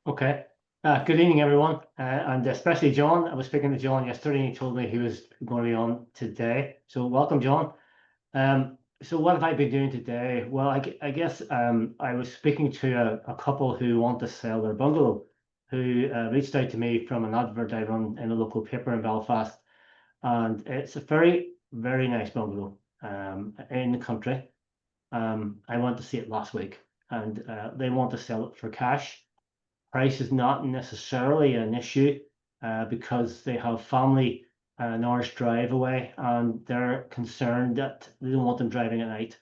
Okay. Good evening, everyone, and especially John. I was speaking to John yesterday, and he told me he was going to be on today. So welcome, John. So what have I been doing today? Well, I guess I was speaking to a couple who want to sell their bungalow, who reached out to me from an advert I run in a local paper in Belfast, and it's a very, very nice bungalow in the country. I went to see it last week, and they want to sell it for cash. Price is not necessarily an issue because they have family an hour's drive away, and they're concerned that they don't want them driving at night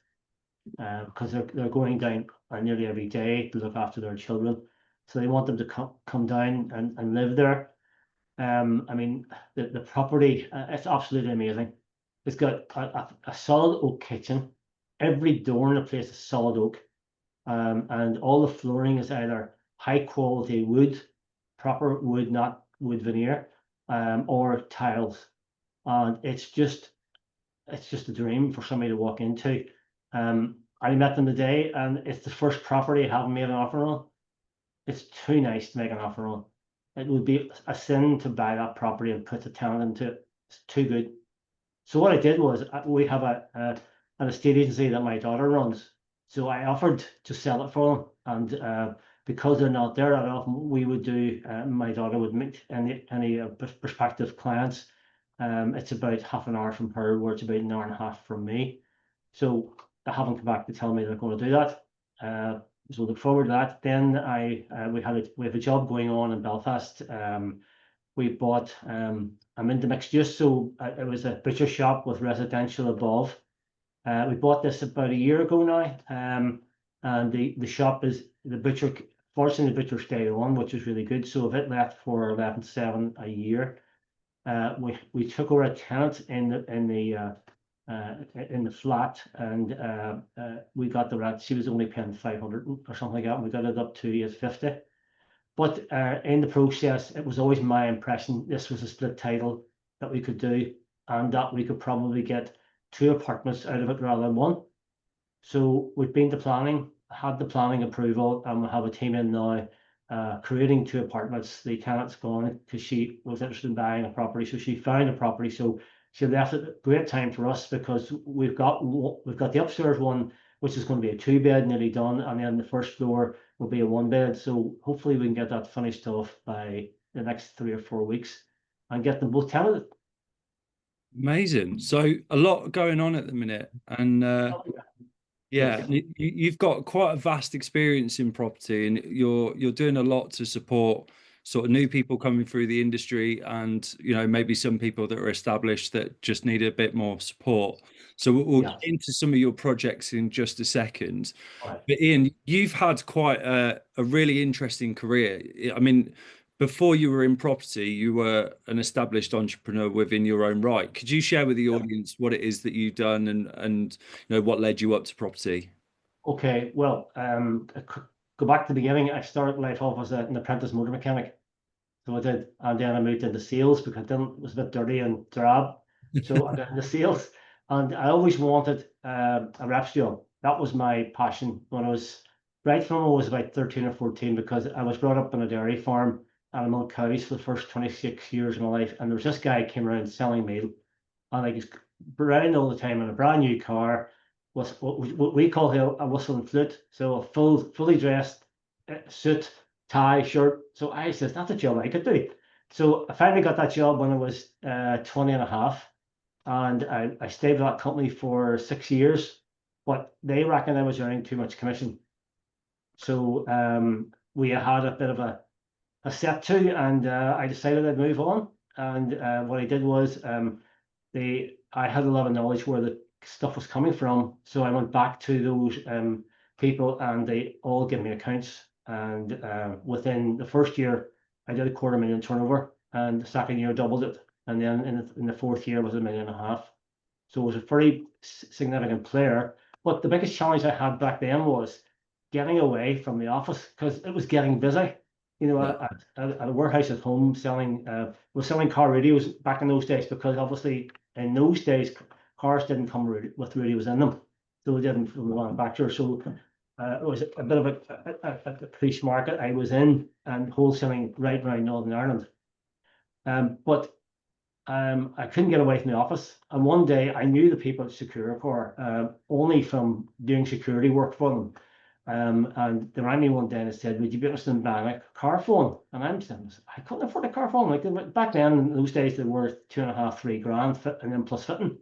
because they're going down nearly every day to look after their children. So they want them to come down and live there. I mean, the property, it's absolutely amazing. It's got a solid oak kitchen. Every door in the place is solid oak, and all the flooring is either high quality wood, proper wood, not wood veneer, or tiles. And it's just a dream for somebody to walk into. I met them today, and it's the first property I haven't made an offer on. It's too nice to make an offer on. It would be a sin to buy that property and put a tenant into it. It's too good. So what I did was we have an estate agency that my daughter runs. So I offered to sell it for them, and because they're not there that often, we would do. My daughter would meet any prospective clients. It's about half an hour from her, where it's about an hour and a half from me. So they haven't come back to tell me they're going to do that. So look forward to that. Then we have a job going on in Belfast. We bought. I'm into mixed use, so it was a butcher shop with residential above. We bought this about a year ago now, and the shop is the butcher. Fortunately, the butcher stayed on, which is really good. So if it left for 11,700 a year, we took over a tenant in the flat, and we got the rent. She was only paying 500 or something like that. And we got it up to 850. But in the process, it was always my impression this was a split title that we could do, and that we could probably get 2 apartments out of it rather than 1. So we've been to planning, had the planning approval, and we have a team in now creating 2 apartments. The tenant's gone because she was interested in buying a property, so she found a property. So she left it at a great time for us because we've got the upstairs one, which is going to be a 2-bed, nearly done, and then the first floor will be a 1-bed. So hopefully we can get that finished off by the next 3 or 4 weeks and get them both tenanted. Amazing. So a lot going on at the minute, and Yes. you've got quite a vast experience in property, and you're doing a lot to support sort of new people coming through the industry, and maybe some people that are established that just need a bit more support. So we'll get Yeah. into some of your projects in just a second. All right. But Ian, you've had quite a really interesting career. I mean, before you were in property, you were an established entrepreneur within your own right. Could you share with the Yeah. audience what it is that you've done, and what led you up to property? Okay. Well, go back to the beginning. I started life off as an apprentice motor mechanic. So I did, and then I moved into sales because then it was a bit dirty and drab. So I got into sales, and I always wanted a reps job. That was my passion when I was right from I was about 13 or 14, because I was brought up on a dairy farm and I milked cows for the first 26 years of my life. And there was this guy who came around selling meal, and I was around all the time in a brand new car, was what we call here a whistle and flute. So a fully dressed suit, tie, shirt. So I says, that's a job I could do. So I finally got that job when I was 20 and a half. And I stayed with that company for 6 years, but they reckon I was earning too much commission. So we had a bit of a set to, and I decided I'd move on. And what I did was I had a lot of knowledge where the stuff was coming from. So I went back to those people, and they all gave me accounts. And within the first year, I did 250,000 turnover, and the second year doubled it. And then in the fourth year was 1.5 million. So it was a very significant player. But the biggest challenge I had back then was getting away from the office, because it was getting busy. Yeah. At a warehouse at home, we're selling car radios back in those days, because obviously in those days cars didn't come with radios in them, so they didn't from the manufacturer. So it was a bit of a police market I was in, and wholesaling right around Northern Ireland. But I couldn't get away from the office. And one day I knew the people at Securicor only from doing security work for them. And they rang me one day and said, would you be interested in buying a car phone? And I'm saying, I couldn't afford a car phone. Like back then, in those days, they were 2.5, 3 grand and then plus fitting.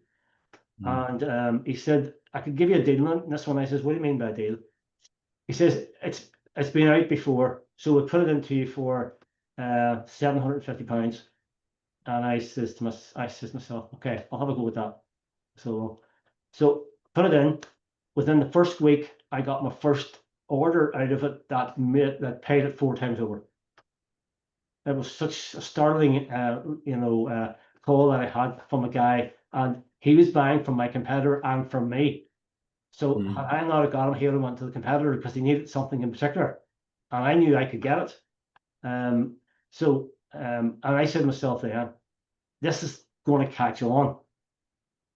And he said, I could give you a deal on this one. I says, what do you mean by a deal? He says, it's been out before, so we put it into you for £750. And I says to myself, okay, I'll have a go with that. So put it in. Within the first week, I got my first order out of it that paid it 4 times over. It was such a startling, call that I had from a guy, and he was buying from my competitor and from me. So had I not got him, he would have went to the competitor because he needed something in particular, and I knew I could get it. And I said to myself, then, this is going to catch on.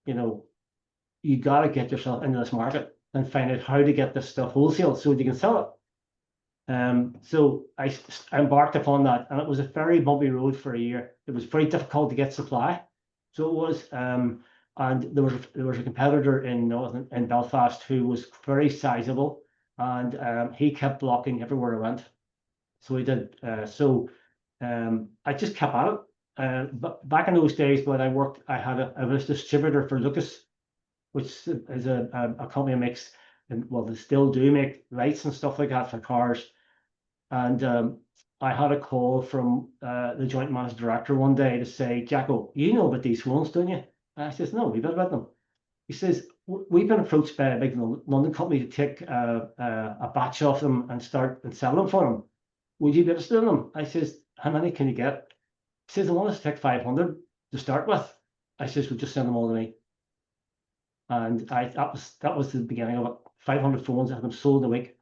You got to get yourself into this market and find out how to get this stuff wholesale so that you can sell it. So I embarked upon that, and it was a very bumpy road for a year. It was very difficult to get supply. So it was, and there was a competitor in Belfast who was very sizable, and he kept blocking everywhere I went. So he did. I just kept at it. But back in those days when I worked, I was distributor for Lucas, which is a company that makes, well, they still do make lights and stuff like that for cars. And I had a call from the joint managing director one day to say, Jacko, you know about these phones, don't you? And I says, no, we bit about them. He says, we've been approached by a big London company to take a batch of them and start and sell them for them. Would you be interested in them? I says, how many can you get? He says, I want us to take 500 to start with. I says, we'll just send them all to me. And that was the beginning of it. 500 phones, I had them sold a week.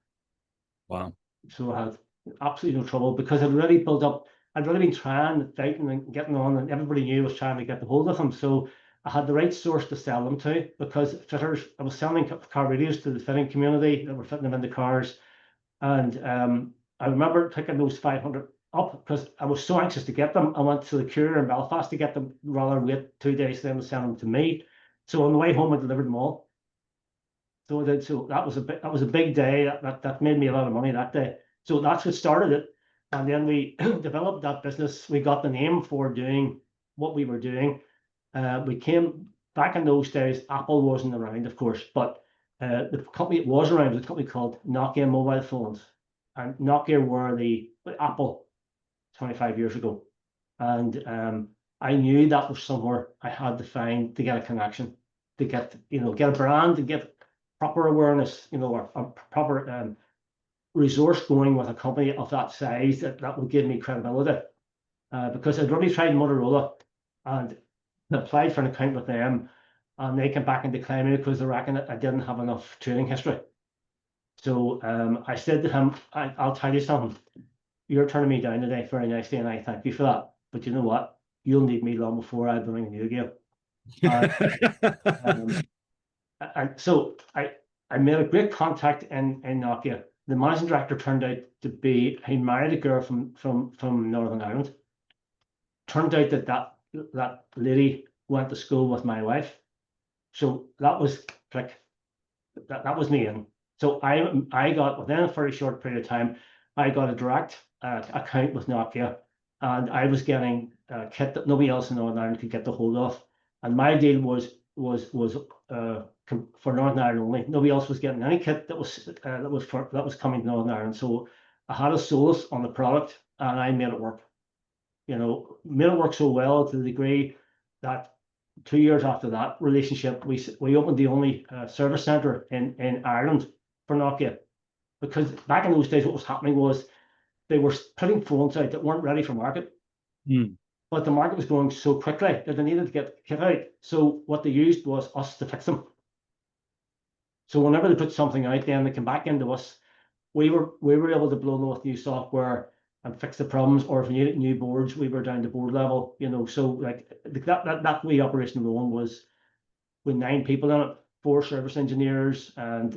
Wow. So I had absolutely no trouble because I'd really built up. I'd really been trying, fighting and getting on, and everybody knew I was trying to get the hold of them. So I had the right source to sell them to, because fitters, I was selling car radios to the fitting community that were fitting them into cars. And I remember picking those 500 up because I was so anxious to get them. I went to the courier in Belfast to get them rather than wait 2 days for them to send them to me. So on the way home, I delivered them all. So I did. So that was a big day. That made me a lot of money that day. So that's what started it. And then we developed that business. We got the name for doing what we were doing. We came back in those days. Apple wasn't around, of course, but the company that was around was a company called Nokia Mobile Phones, and Nokia were the Apple 25 years ago. And I knew that was somewhere I had to find to get a connection, to get a brand, to get proper awareness, a proper resource going with a company of that size that would give me credibility. Because I'd already tried Motorola and applied for an account with them, and they came back and declined me because they reckoned I didn't have enough trading history. So I said to him, I'll tell you something. You're turning me down today very nicely, and I thank you for that. But you know what? You'll need me long before I'll be ringing you again. And so I made a great contact in Nokia. The managing director turned out to be, he married a girl from Northern Ireland. Turned out that lady went to school with my wife. So that was like, that was me. And so I got, within a very short period of time, I got a direct account with Nokia, and I was getting kit that nobody else in Northern Ireland could get the hold of. And my deal was for Northern Ireland only. Nobody else was getting any kit that was coming to Northern Ireland. So I had a solace on the product, and I made it work. Made it work so well to the degree that 2 years after that relationship, we opened the only service center in Ireland for Nokia, because back in those days, what was happening was they were putting phones out that weren't ready for market. But the market was growing so quickly that they needed to get kit out. So what they used was us to fix them. So whenever they put something out, then they come back into us. We were able to blow them with new software and fix the problems, or if we needed new boards, we were down to board level. So like that wee operation alone was with 9 people in it 4 service engineers, and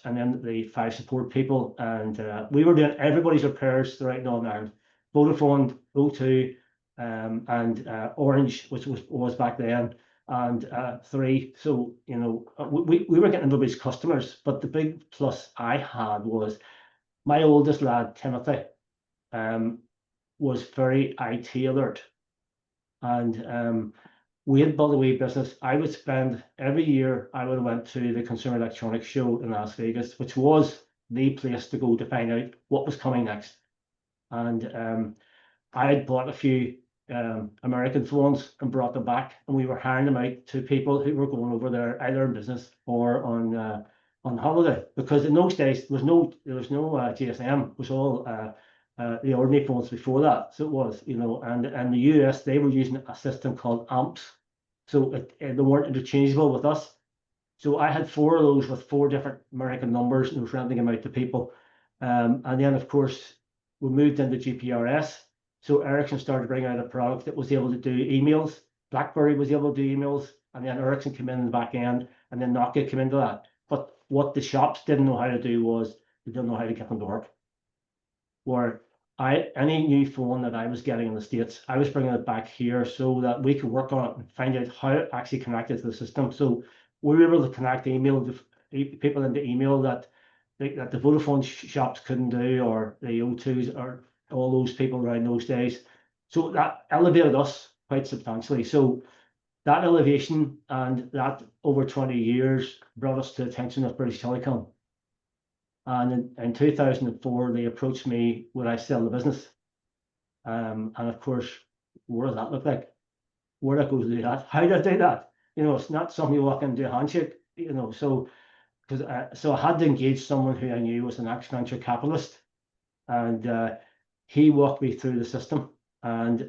then the 5 support people, and we were doing everybody's repairs throughout Northern Ireland. Vodafone, O2, and Orange, which was back then, and 3. So we were getting everybody's customers, but the big plus I had was my oldest lad Timothy was very IT alert, and we had built a wee business. I would spend every year, I would have went to the Consumer Electronics Show in Las Vegas, which was the place to go to find out what was coming next. And I had bought a few American phones and brought them back, and we were hiring them out to people who were going over there either in business or on holiday. Because in those days there was no GSM. It was all the ordinary phones before that. So it was, and in the US they were using a system called AMPS. So they weren't interchangeable with us. So I had 4 of those with 4 different American numbers, and was renting them out to people. And then of course we moved into GPRS. So Ericsson started bringing out a product that was able to do emails. BlackBerry was able to do emails, and then Ericsson came in the back end, and then Nokia came into that. But what the shops didn't know how to do was they didn't know how to get them to work. Where any new phone that I was getting in the States, I was bringing it back here so that we could work on it and find out how it actually connected to the system. So we were able to connect email to people into email that the Vodafone shops couldn't do, or the O2s, or all those people around those days. So that elevated us quite substantially. So that elevation and that over 20 years brought us to the attention of British Telecom. And in 2004, they approached me, would I sell the business? And of course, what does that look like? Where do I go to do that? How do I do that? It's not something you walk in and do a handshake, so I had to engage someone who I knew was an ex-venture capitalist, and he walked me through the system, and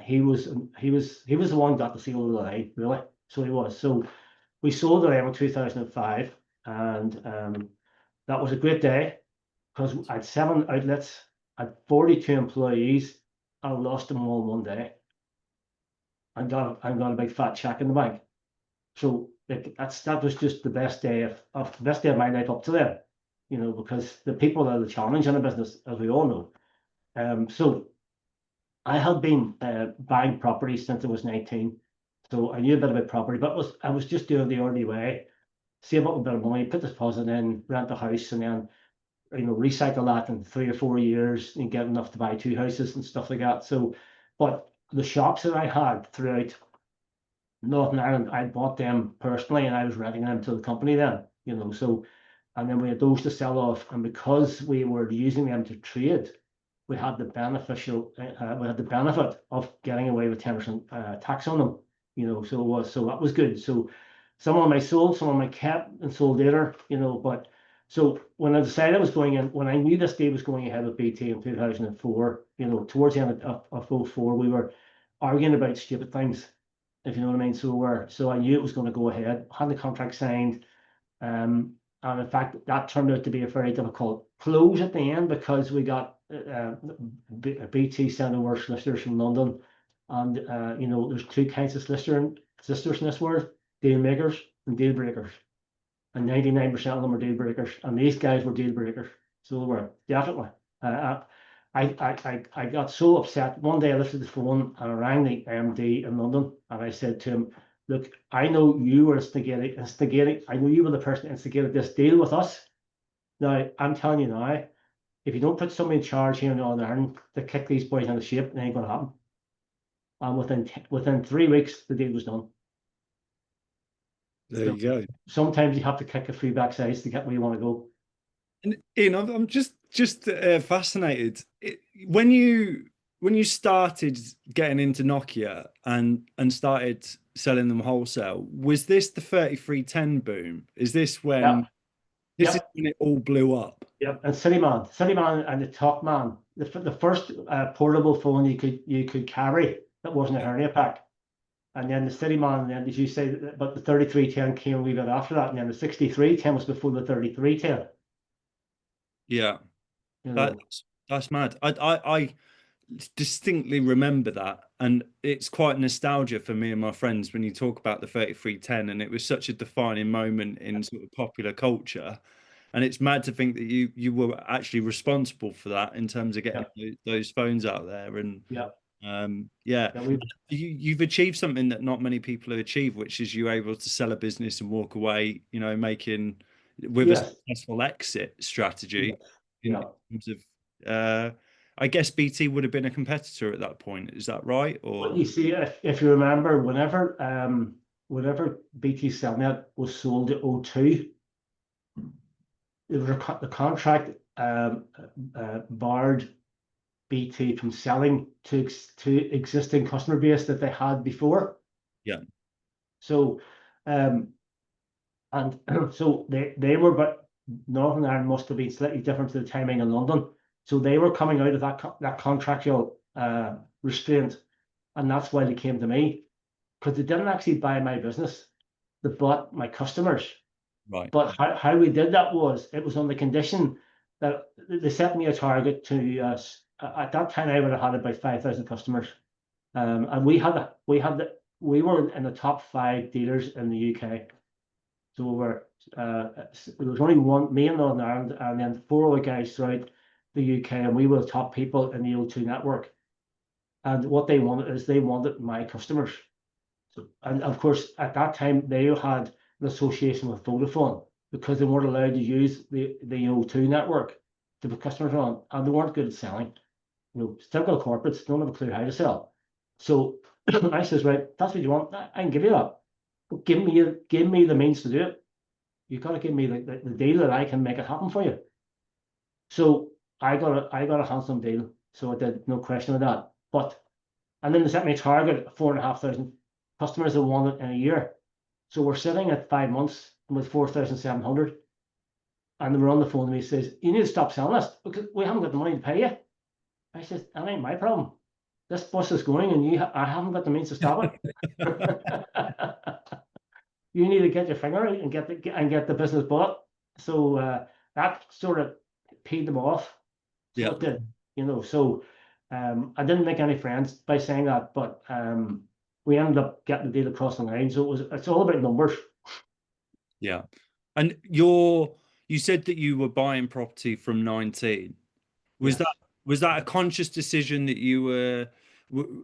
he was the one who got the seal of the line, really. So he was. So we sold it in 2005, and that was a great day, because I had 7 outlets, I had 42 employees, and I lost them all in one day. I got a big fat check in the bank. So that was just the best day of my life up to then, because the people are the challenge in a business, as we all know. So I had been buying property since I was 19, so I knew a bit about property, but I was just doing the ordinary way: save up a bit of money, put the deposit in, rent a house, and then recycle that in 3 or 4 years and get enough to buy 2 houses and stuff like that. So, but the shops that I had throughout Northern Ireland, I bought them personally, and I was renting them to the company then, so, and then we had those to sell off, and because we were using them to trade, we had the benefit of getting away with 10% tax on them, so that was good. So some of them I sold, some of them I kept and sold later, but so when I decided I was going in, when I knew this deal was going ahead with BT in 2004, towards the end of 04, we were arguing about stupid things, if you know what I mean. So I knew it was going to go ahead, had the contract signed, and in fact that turned out to be a very difficult close at the end, because we got BT sent over solicitors from London, and there's 2 kinds of solicitors in this world: deal makers and deal breakers, and 99% of them are deal breakers, and these guys were deal breakers. So they were definitely. I got so upset. One day I lifted the phone and I rang the MD in London, and I said to him, "Look, I know you were instigating. I know you were the person that instigated this deal with us. Now I'm telling you now, if you don't put somebody in charge here in Northern Ireland to kick these boys into shape, it ain't going to happen." And within 3 weeks, the deal was done. There you go. Sometimes you have to kick a few backsides to get where you want to go. And Ian, I'm just fascinated. When you started getting into Nokia and started selling them wholesale, was this the 3310 boom? Is this when is when it all blew up? Yep, and Cityman and the Talkman, the first portable phone you could carry that wasn't a hernia pack. And then the Cityman, and then as you say, but the 3310 came a wee bit after that, and then the 6310 was before the 3310. Yeah, that's mad. I distinctly remember that, and it's quite nostalgia for me and my friends when you talk about the 3310, and it was such a defining moment in sort of popular culture. And it's mad to think that you were actually responsible for that in terms of getting Yeah, those phones out there. And yeah, yeah, yeah. We you've achieved something that not many people have achieved, which is you able to sell a business and walk away, making with a yes, successful exit strategy yes, in yeah. terms of I guess BT would have been a competitor at that point. Is that right? But Or you see, if you remember, whenever BT Cellnet was sold to O2, there was the contract barred BT from selling to existing customer base that they had before. yeah, So, um, and so they were, but Northern Ireland must have been slightly different to the timing in London. So they were coming out of that contractual restraint, and that's why they came to me, because they didn't actually buy my business; they bought my customers. right, But how we did that was, it was on the condition that they set me a target to at that time I would have had about 5,000 customers, and we were in the top 5 dealers in the UK. So we were there was only one, me in Northern Ireland, and then 4 other guys throughout the UK, and we were the top people in the O2 network. And what they wanted is they wanted my customers. So, and of course, at that time, they had an association with Vodafone because they weren't allowed to use the O2 network to put customers on, and they weren't good at selling. Typical corporates don't have a clue how to sell. So I says, right, that's what you want. I can give you that, but give me the means to do it. You've got to give me the deal that I can make it happen for you. So I got a handsome deal. So I did, no question of that. But and then they set me a target of 4,500 customers they wanted in a year. So we're sitting at 5 months with 4,700. And they were on the phone to me, says, you need to stop selling this because we haven't got the money to pay you. I said, that ain't my problem. This bus is going and I haven't got the means to stop it. You need to get your finger out and get the business bought. So that sort of paid them off. So yeah. it did, So I didn't make any friends by saying that, but we ended up getting the deal across the line. So it's all about numbers. Yeah. And you said that you were buying property from 19. Was Yes. that a conscious decision that you were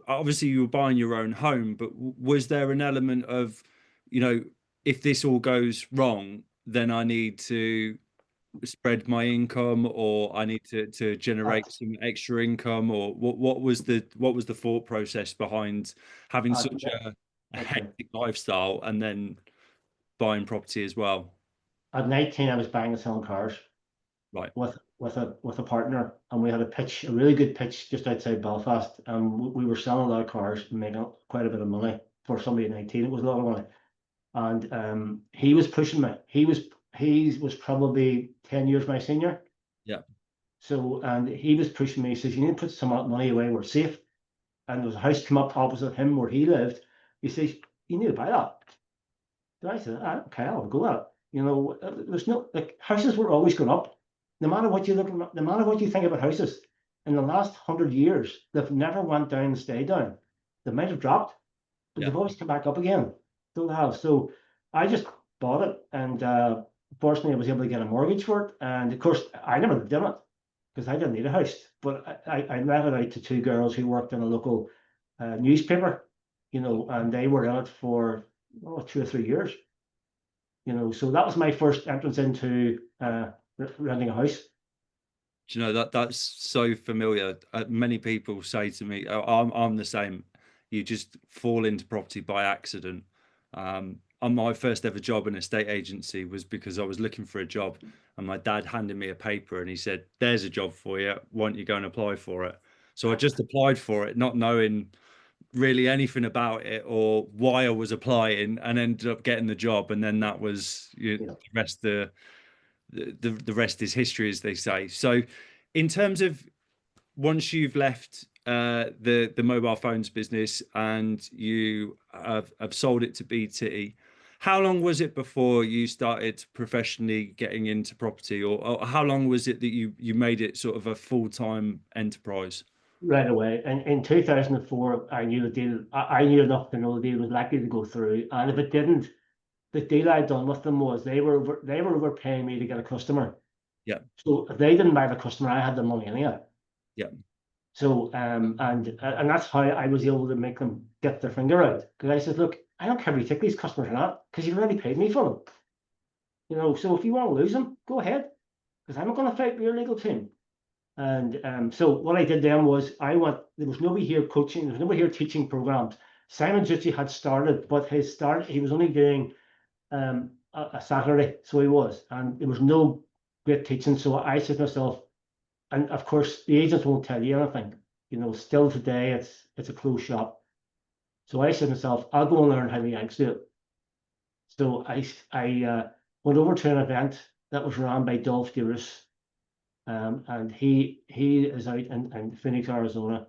obviously you were buying your own home, but was there an element of, if this all goes wrong, then I need to spread my income, or I need to generate At, some extra income, or what was the thought process behind having at, such a okay. hectic lifestyle and then buying property as well? At 19, I was buying and selling cars Right. with a partner, and we had a really good pitch just outside Belfast, and we were selling a lot of cars and making quite a bit of money. For somebody at 19, it was a lot of money. And he was pushing me. He was probably 10 years my senior. Yeah. So, and he was pushing me. He says, you need to put some money away. We're safe. And there was a house come up opposite him where he lived. He says, you need to buy that. So I said, "Ah, okay, I'll go at it." There's no, like, houses were always going up. No matter what you look, no matter what you think about houses, in the last 100 years, they've never went down and stayed down. They might have dropped, but Yeah. they've always come back up again. Don't have. So I just bought it, and fortunately, I was able to get a mortgage for it. And of course, I never lived in it because I didn't need a house. But I let it out to two girls who worked in a local newspaper, and they were in it for 2 or 3 years. So that was my first entrance into renting a house. Do you know that's so familiar? Many people say to me, oh, I'm the same. You just fall into property by accident. And my first ever job in a estate agency was because I was looking for a job, and my dad handed me a paper and he said, "There's a job for you. Why don't you go and apply for it?" So I just applied for it, not knowing really anything about it or why I was applying, and ended up getting the job. And then that was, Yeah. the rest. The rest is history, as they say. So, in terms of once you've left the mobile phones business and you have sold it to BT, how long was it before you started professionally getting into property, or how long was it that you made it sort of a full-time enterprise? right away. And in 2004, I knew the deal. I knew enough to know the deal was likely to go through. And if it didn't, the deal I'd done with them was they were overpaying me to get a customer. Yeah. So if they didn't buy the customer, I had the money anyhow. Yeah. So and that's how I was able to make them get their finger out. Because I said, look, I don't care if you take these customers or not, because you've already paid me for them. You know, so if you want to lose them, go ahead, because I'm not going to fight with your legal team. And so what I did then was there was nobody here coaching, there was nobody here teaching programs. Simon Zucci had started, but he was only doing a Saturday, so he was, and there was no great teaching. So I said to myself, and of course the agents won't tell you anything. You know, still today it's a closed shop. So I said to myself, I'll go and learn how the Yanks do it. So I went over to an event that was run by Dolph Duras, and he is out in Phoenix, Arizona.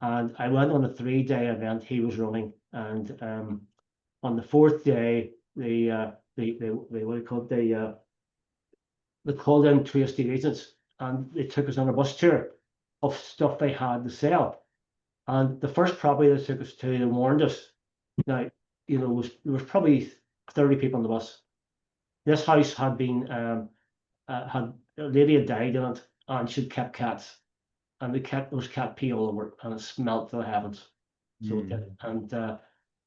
And I went on a 3-day event he was running, and on the 4th day, they what do you call it? They called in 2 estate agents, and they took us on a bus tour of stuff they had to sell. And the first property they took us to, they warned us. Now, you know, there was probably 30 people on the bus. This house had been had a lady had died in it, and she'd kept cats, and there was cat pee all over it, and it smelt to the heavens. So it did. And there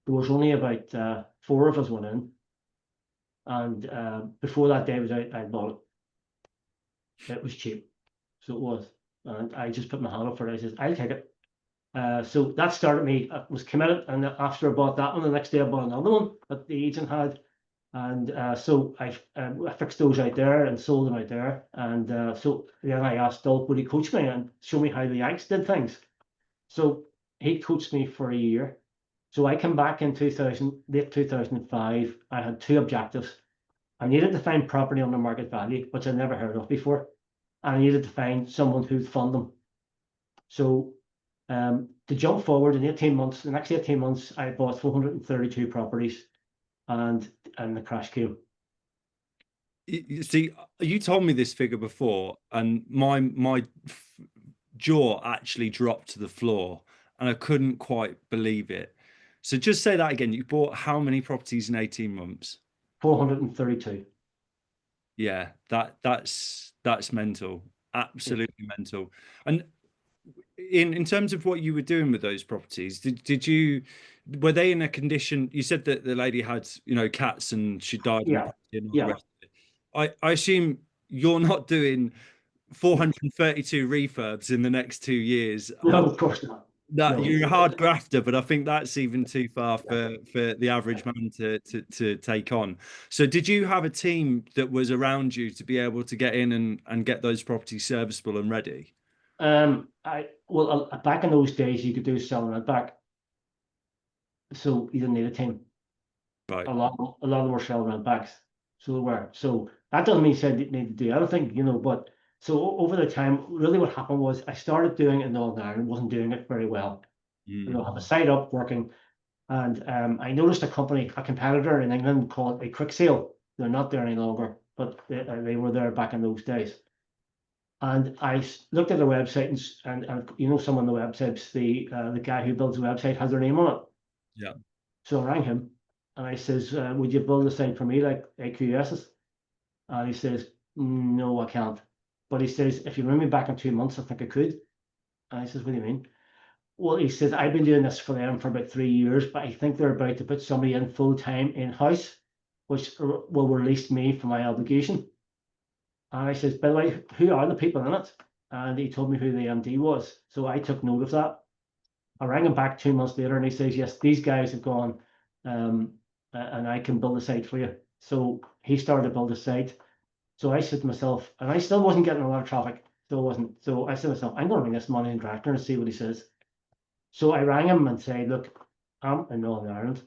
was only about 4 of us went in, and before that day was out, I bought it. It was cheap, so it was, and I just put my hand up for it. I said, I'll take it. So that started me. I was committed, and after I bought that one, the next day I bought another one that the agent had, and so I fixed those out there and sold them out there. And so then I asked Dolph, would he coach me and show me how the Yanks did things? So he coached me for a year. So I came back in late 2005. I had 2 objectives. I needed to find property under market value, which I'd never heard of before, and I needed to find someone who'd fund them. So to jump forward in 18 months, the next 18 months, I bought 432 properties, and the crash came. You see, you told me this figure before, and my jaw actually dropped to the floor, and I couldn't quite believe it. So just say that again. You bought how many properties in 18 months? 432. Yeah, that's mental. Absolutely mental. And in terms of what you were doing with those properties, were they in a condition? You said that the lady had, you know, cats and she died in the Yeah, property and all the yeah. rest of it. I assume you're not doing 432 refurbs in the next 2 years. No, of course not. That No. you're a hard grafter, but I think that's even too far for the average man to take on. So did you have a team that was around you to be able to get in and get those properties serviceable and ready? Back in those days you could do selling it back, so you didn't need a team. Right. A lot of them were selling rent backs, so they were. So that doesn't mean you said you need to do everything, you know. But so over the time, really what happened was I started doing it in Northern Ireland, wasn't doing it very well. You know, have a site up working, and I noticed a competitor in England called a Quick Sale. They're not there any longer, but they were there back in those days. And I looked at their website, and you know, some on the websites, the guy who builds the website has their name on it. Yeah. So I rang him, and I says, would you build a site for me like AQS's? And he says, no, I can't. But he says, if you ring me back in 2 months, I think I could. And I says, what do you mean? Well, he says, I've been doing this for them for about 3 years, but I think they're about to put somebody in full time in-house, which will release me from my obligation. And I says, by the way, who are the people in it? And he told me who the MD was. So I took note of that. I rang him back 2 months later, and he says, yes, these guys have gone, and I can build a site for you. So he started to build a site. So I said to myself, and I still wasn't getting a lot of traffic, still wasn't. So I said to myself, I'm going to ring this managing director and see what he says. So I rang him and said, look, I'm in Northern Ireland.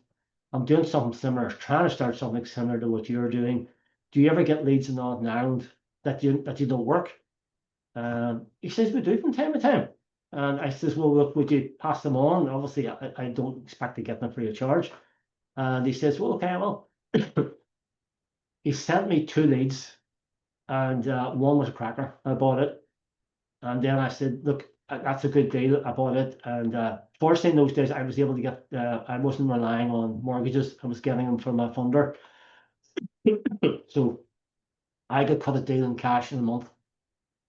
I'm doing something similar, trying to start something similar to what you're doing. Do you ever get leads in Northern Ireland that you don't work? He says, we do from time to time. And I says, well, look, would you pass them on? Obviously, I don't expect to get them free of charge. And he says, well, okay, well. He sent me 2 leads, and one was a cracker. I bought it. And then I said, look, that's a good deal. I bought it, and fortunately in those days I was able to get. I wasn't relying on mortgages. I was getting them from my funder, so I could cut a deal in cash in a month,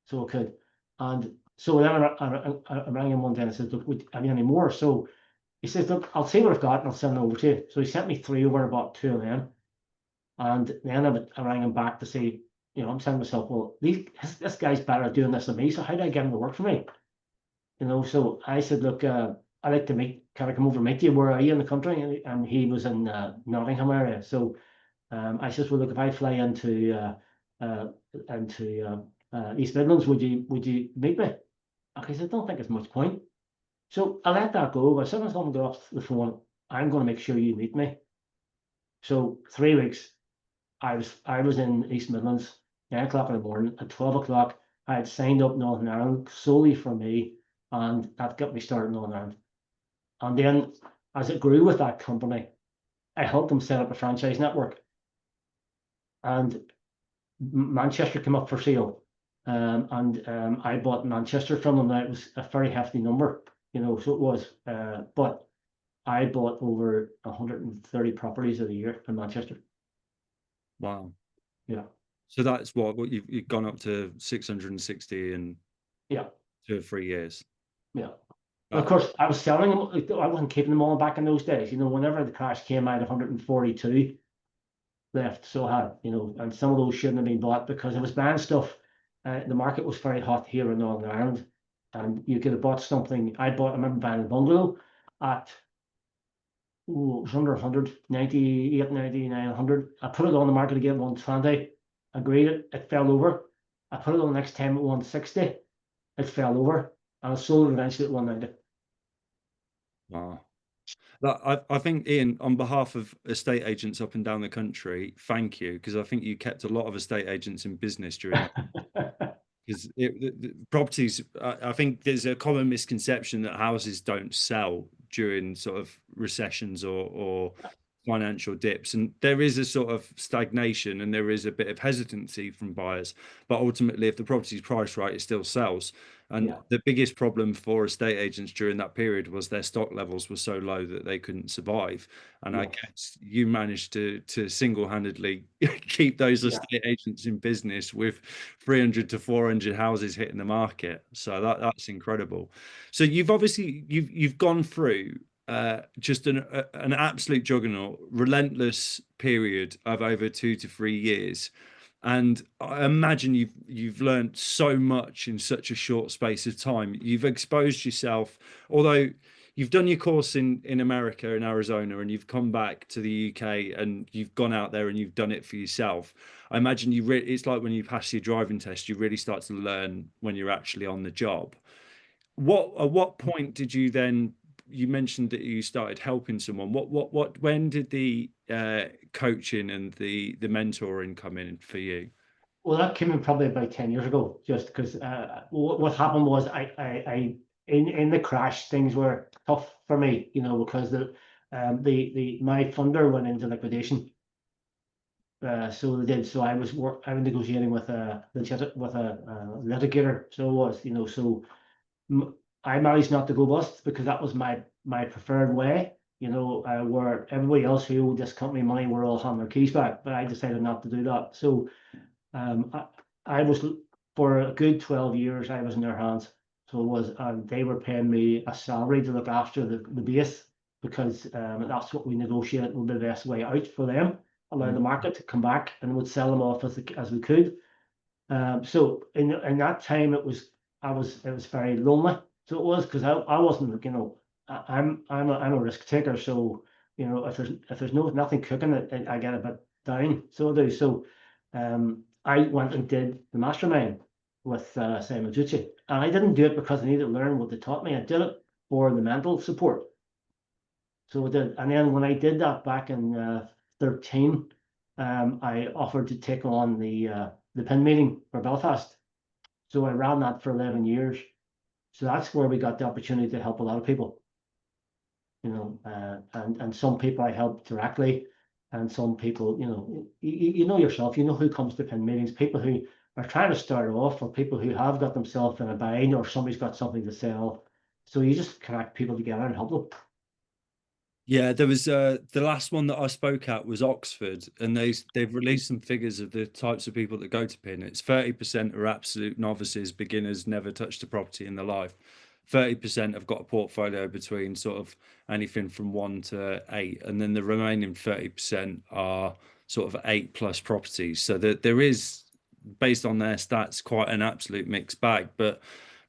so I could. And so then I rang him one day and I said, "Look, have you any more?" So he says, "Look, I'll see what I've got and I'll send them over to you." So he sent me 3 over and bought 2 of them. And then I rang him back to say, I'm saying to myself, well, this guy's better at doing this than me. So how do I get him to work for me? So I said, look, I'd like to meet, can I come over and meet you? Where are you in the country? And he was in Nottingham area. So I said, well, look, if I fly into East Midlands, would you meet me? Okay, I said, I don't think it's much point. So I let that go. As soon as someone got off the phone, I'm going to make sure you meet me. So 3 weeks, I was in East Midlands, 9 o'clock in the morning. At 12 o'clock, I had signed up Northern Ireland solely for me, and that got me started in Northern Ireland. And then, as it grew with that company, I helped them set up a franchise network. And Manchester came up for sale, and I bought Manchester from them. Now it was a very hefty number, so it was. But I bought over 130 properties of the year in Manchester. Wow. Yeah. So that's what you've gone up to 660 in Yeah. 2 or 3 years. Yeah. Well, of course, I was selling them. I wasn't keeping them all back in those days. Whenever the crash came, I had 142 left. So I had, and some of those shouldn't have been bought because I was buying stuff. The market was very hot here in Northern Ireland, and you could have bought something. I remember buying a bungalow at, it was under 100, 98, 99, 100. I put it on the market again, 120. Agreed it fell over. I put it on the next time at 160. It fell over, and I sold it eventually at 190. Wow. I think, Ian, on behalf of estate agents up and down the country, thank you, because I think you kept a lot of estate agents in business during that. Because the properties, I think there's a common misconception that houses don't sell during sort of recessions or financial dips, and there is a sort of stagnation and there is a bit of hesitancy from buyers, but ultimately if the property's priced right, it still sells. And Yeah. the biggest problem for estate agents during that period was their stock levels were so low that they couldn't survive. And I Yes. guess you managed to single-handedly keep those Yeah. estate agents in business with 300 to 400 houses hitting the market. So that's incredible. So you've obviously you've gone through just an absolute juggernaut, relentless period of over 2 to 3 years. And I imagine you've learned so much in such a short space of time. You've exposed yourself, although you've done your course in America, in Arizona, and you've come back to the UK and you've gone out there and you've done it for yourself. I imagine it's like when you pass your driving test, you really start to learn when you're actually on the job. At what point did you then, you mentioned that you started helping someone. When did the coaching and the mentoring come in for you? Well, that came in probably about 10 years ago, just because what happened was I in the crash, things were tough for me, because my funder went into liquidation. So they did. So I was negotiating with a litigator. So it was, so I managed not to go bust because that was my preferred way. Where everybody else who owed this company money were all handing their keys back, but I decided not to do that. So I was, for a good 12 years, I was in their hands. So it was, and they were paying me a salary to look after the base, because that's what we negotiated would be the best way out for them, allow the market to come back, and would sell them off as we could. So in that time, it was very lonely. So it was, because I wasn't, I'm a risk taker. So if there's nothing cooking, I get a bit down. So I do. So I went and did the mastermind with Simon Tucci, and I didn't do it because I needed to learn what they taught me. I did it for the mental support. So I did, and then when I did that back in 13, I offered to take on the PIN meeting for Belfast. So I ran that for 11 years. So that's where we got the opportunity to help a lot of people. And some people I helped directly, and some people, you know yourself, who comes to PIN meetings, people who are trying to start off for people who have got themselves in a bind or somebody's got something to sell. So you just connect people together and help them. Yeah, there was the last one that I spoke at was Oxford, and they've released some figures of the types of people that go to PIN. It's 30% are absolute novices, beginners, never touched a property in their life. 30% have got a portfolio between sort of anything from 1 to 8, and then the remaining 30% are sort of 8+ properties. So that there is, based on their stats, quite an absolute mixed bag. But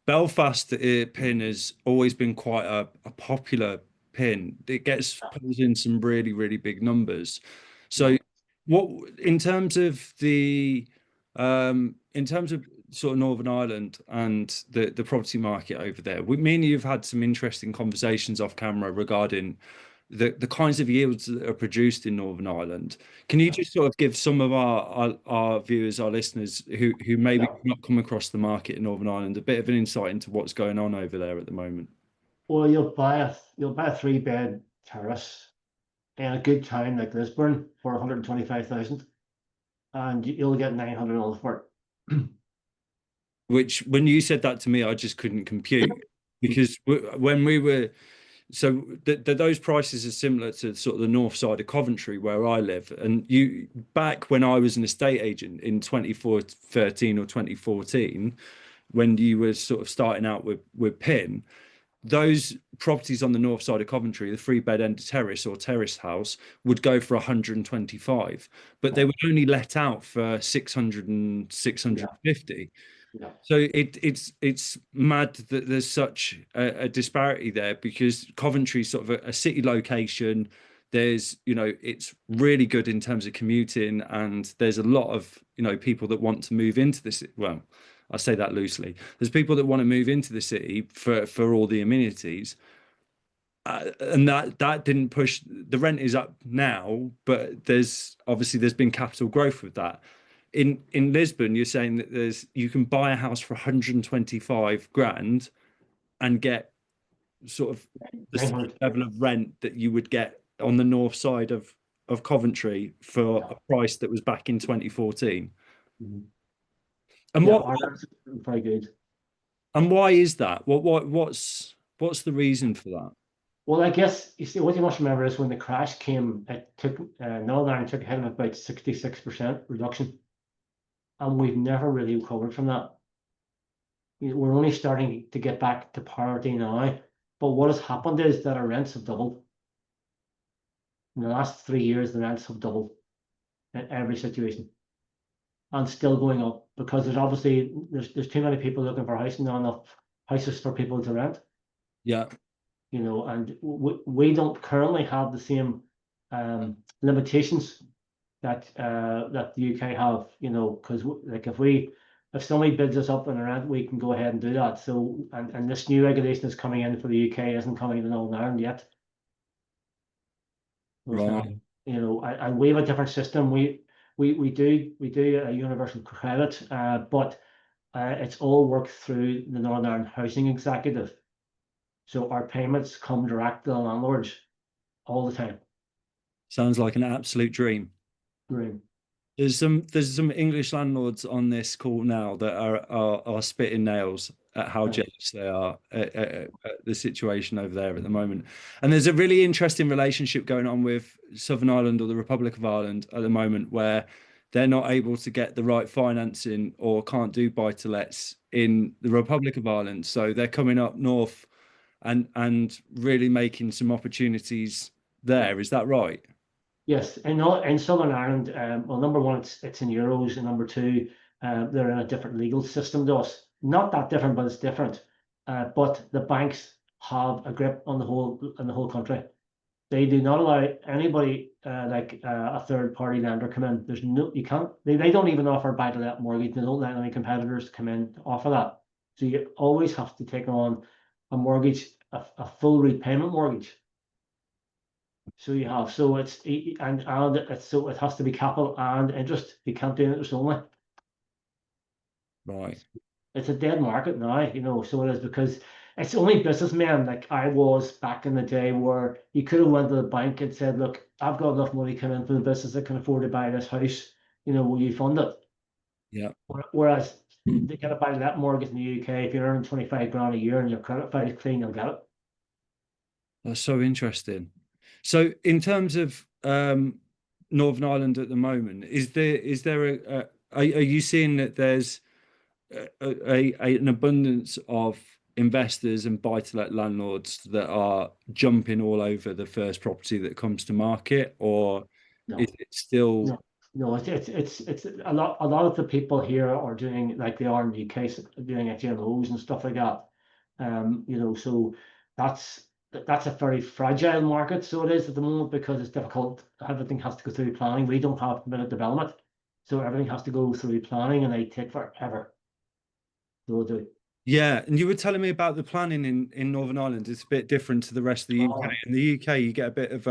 Belfast PIN has always been quite a popular PIN. It gets pulls in some really, really big numbers. Yeah. So what in terms of sort of Northern Ireland and the property market over there, me and you've had some interesting conversations off camera regarding the kinds of yields that are produced in Northern Ireland. Can you Yeah. just sort of give some of our viewers, our listeners who maybe Yeah. not come across the market in Northern Ireland, a bit of an insight into what's going on over there at the moment? Well, you'll buy a 3-bed terrace in a good town like Lisburn for 125,000, and you'll get 900 dollars for it. Which, when you said that to me, I just couldn't compute because when we were so those prices are similar to sort of the north side of Coventry where I live. And you back when I was an estate agent in 2013 or 2014, when you were sort of starting out with PIN, those properties on the north side of Coventry, the 3-bed end terrace or terrace house, would go for 125, but they would only let out for 600 and Yeah. 650. Yeah. So it's mad that there's such a disparity there because Coventry's sort of a city location. There's, it's really good in terms of commuting, and there's a lot of, people that want to move into this. Well, I say that loosely. There's people that want to move into the city for all the amenities. And that didn't push the rent is up now, but there's been capital growth with that. In Lisbon, you're saying that you can buy a house for 125 grand and get sort of the same 900. level of rent that you would get on the north side of Coventry for Yeah. a price that was back in 2014. Mhm. And Yeah, what Ireland's very good. and why is that? What's the reason for that? Well, I guess you see what you must remember is when the crash came, it took Northern Ireland took a hit of about 66% reduction, and we've never really recovered from that. We're only starting to get back to parity now. But what has happened is that our rents have doubled. In the last 3 years, the rents have doubled in every situation, and still going up because there's too many people looking for housing, not enough houses for people to rent. Yeah. And we don't currently have the same limitations that the UK have, because like if somebody bids us up on a rent, we can go ahead and do that. So and this new regulation is coming in for the UK, isn't coming to Northern Ireland yet. Right. And we have a different system. We do a universal credit, but it's all worked through the Northern Ireland Housing Executive. So our payments come direct to the landlords all the time. Sounds like an absolute dream. Green. There's some English landlords on this call now that are spitting nails at how Right. jealous they are at the situation over there at the moment. And there's a really interesting relationship going on with Southern Ireland or the Republic of Ireland at the moment where they're not able to get the right financing or can't do buy-to-lets in the Republic of Ireland. So they're coming up north and really making some opportunities Yeah. there. Is that right? Yes, in Southern Ireland, well, number one, it's in euros, and number two, they're in a different legal system to us. Not that different, but it's different. But the banks have a grip on the whole country. They do not allow anybody like a third party lender come in. There's no you can't they don't even offer buy to let mortgage. They don't let any competitors come in to offer that. So you always have to take on a mortgage, a full repayment mortgage. So you have so it has to be capital and interest. You can't do interest only. Right. It's a dead market now, so it is because it's only businessmen like I was back in the day where you could have went to the bank and said, look, I've got enough money coming in from the business that can afford to buy this house. Will you fund it? Yeah. Whereas they get a buy that mortgage in the UK, if you're earning 25 grand a year and your credit file is clean, you'll get it. That's so interesting. So in terms of Northern Ireland at the moment, is there are you seeing that there's an abundance of investors and buy-to-let landlords that are jumping all over the first property that comes to market, or is No, it still? no, no. It's a lot of the people here are doing like they are in the UK, doing HMOs and stuff like that. So that's that's a very fragile market. So it is at the moment because it's difficult. Everything has to go through planning. We don't have permitted development, so everything has to go through planning, and they take forever. So they do. Yeah, and you were telling me about the planning in Northern Ireland. It's a bit different to the rest of the UK. Oh, In the UK, you get a bit of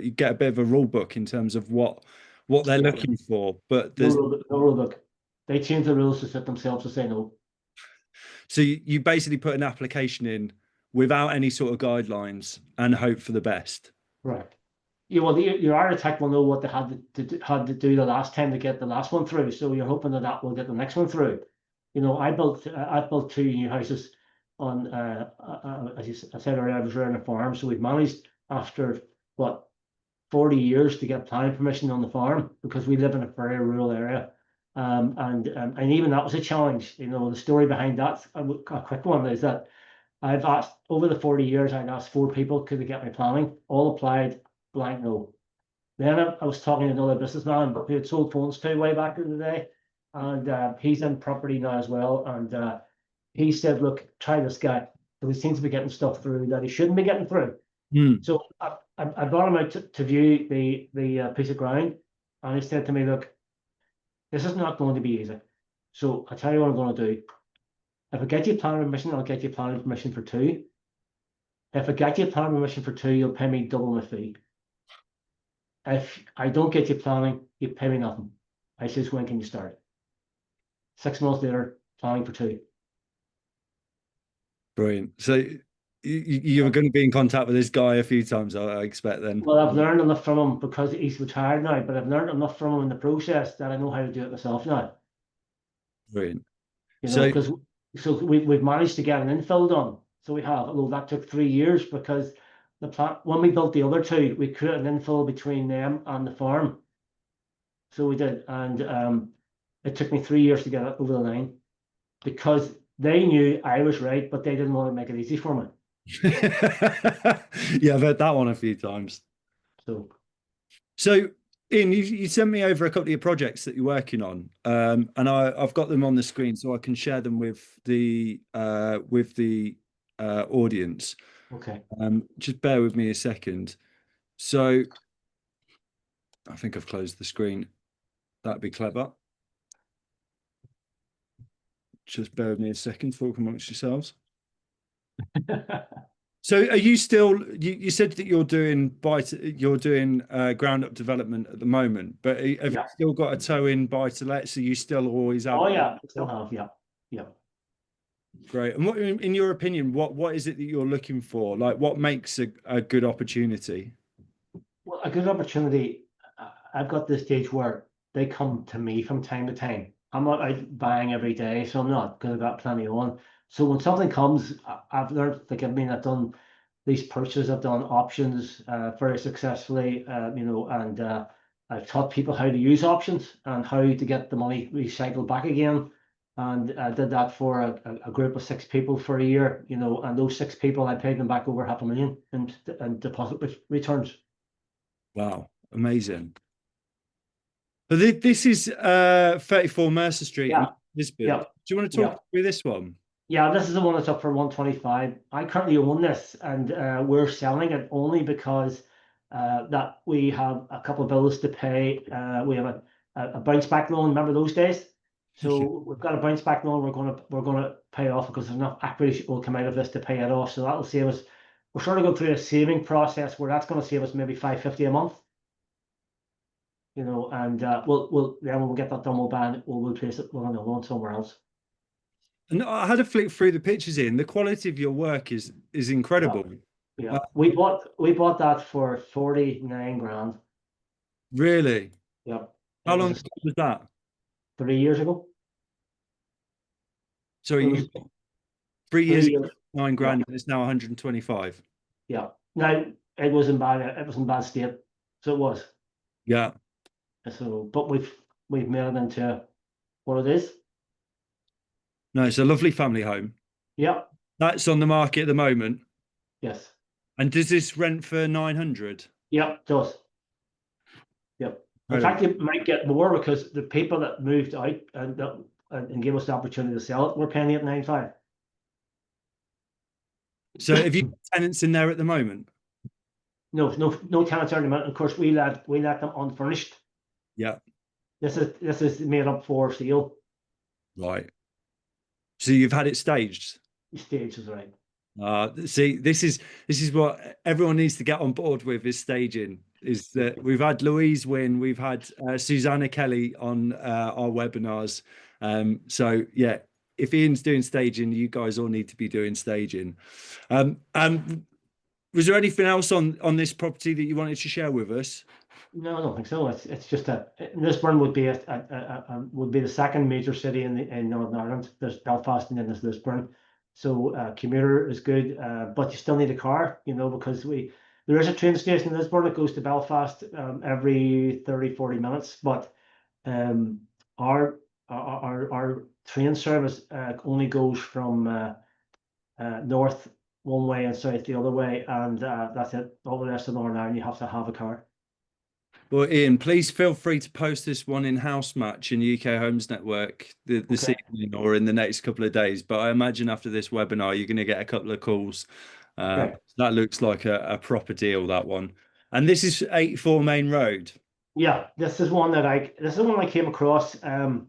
you get a bit of a rule book in terms of what they're yeah. looking for. But No there's rule book. No rule book. They change the rules to fit themselves to say no. so you basically put an application in without any sort of guidelines and hope for the best. Right. Yeah, well, your architect will know what they had to do the last time to get the last one through. So you're hoping that that will get the next one through. I built two new houses on as I said earlier, I was running a farm, so we've managed after what 40 years to get planning permission on the farm because we live in a very rural area. And even that was a challenge. The story behind that, a quick one, is that I've asked over the 40 years, I'd asked four people, could they get my planning? All applied, blank no. Then I was talking to another businessman who had sold phones to way back in the day, and he's in property now as well. And he said, "Look, try this guy because he seems to be getting stuff through that he shouldn't be getting through." Hmm. So I brought him out to view the piece of ground, and he said to me, "Look, this is not going to be easy. So I tell you what I'm going to do. If I get you planning permission, I'll get you planning permission for two. If I get you planning permission for two, you'll pay me double my fee. If I don't get you planning, you pay me nothing." I says, "When can you start?" 6 months later, planning for two. Brilliant. So you were going to be in contact with this guy a few times, I expect then. Well, I've learned enough from him because he's retired now, but I've learned enough from him in the process that I know how to do it myself now. Brilliant. So Because we've managed to get an infill done. So we have, although that took 3 years because the plant when we built the other two, we created an infill between them and the farm. So we did, and it took me 3 years to get it over the line because they knew I was right, but they didn't want to make it easy for me. yeah, I've heard that one a few times. So So, Ian, you sent me over a couple of your projects that you're working on, and I've got them on the screen so I can share them with the audience. okay. Just bear with me a second. So, I think I've closed the screen. That'd be clever. Just bear with me a second. Talk amongst yourselves. So, are you still? You said that you're doing ground up development at the moment, but have you Yeah. still got a toe in buy to let? So you still always out Oh there? yeah, still have, yeah. Yeah. Great. And what, in your opinion, what is it that you're looking for? Like, what makes a good opportunity? Well, a good opportunity. I've got this stage where they come to me from time to time. I'm not out buying every day, so I'm not because I've got plenty on. So when something comes, I've learned, like, I've done these purchases, I've done options very successfully, and I've taught people how to use options and how to get the money recycled back again. And I did that for a group of six people for a year, and those six people, I paid them back over 500,000 in deposit returns. Wow, amazing. But this is 34 Mercer Street in Yeah, Lisbon. yeah, Do you want to yeah. talk through this one? Yeah, this is the one that's up for 125. I currently own this, and we're selling it only because that we have a couple of bills to pay. We have a bounce back loan. Remember those days? So we've got a bounce back loan. We're gonna pay off because there's enough equity will come out of this to pay it off. So that'll save us. We're sort of going through a saving process where that's going to save us maybe 550 a month. And we'll then when we get that done, we'll replace it with another one somewhere else. And I had a flick through the pictures in. The quality of your work is Yeah. incredible. Yeah, we bought that for 49 grand. Really? Yeah, How it was long a ago was that? 3 years ago. So It you was 3 years, 3 years. 9 grand, and it's now 125. Yeah. Now it was in bad state, so it was. Yeah. So, but we've made it into what it is. No, it's a lovely family home. Yeah. That's on the market at the moment. Yes. And does this rent for 900? Yeah. It does. Yep. In fact, Incredible. it might get more because the people that moved out and gave us the opportunity to sell it, we're paying 895. So have you got tenants in there at the moment? No tenants are in the minute. Of course, we let them unfurnished. Yeah. This is made up for sale. Right. So you've had it staged. The stage is right. See, this is what everyone needs to get on board with is staging. Is that we've had Louise win, we've had Susanna Kelly on our webinars. So yeah, if Ian's doing staging, you guys all need to be doing staging. Was there anything else on this property that you wanted to share with us? No, I don't think so. It's just Lisburn would be would be the second major city in Northern Ireland. There's Belfast and then there's Lisburn. So commuter is good, but you still need a car, because there is a train station in Lisburn that goes to Belfast every 30-40 minutes, but um, our our train service only goes from north one way and south the other way, and that's it. All the rest of Northern Ireland, you have to have a car. Well, Ian, please feel free to post this one in House Match in UK Homes Network this Okay. evening or in the next couple of days. But I imagine after this webinar, you're going to get a couple of calls. Okay. That looks like a proper deal, that one. And this is 84 Main Road. Yeah, this is one I came across. There's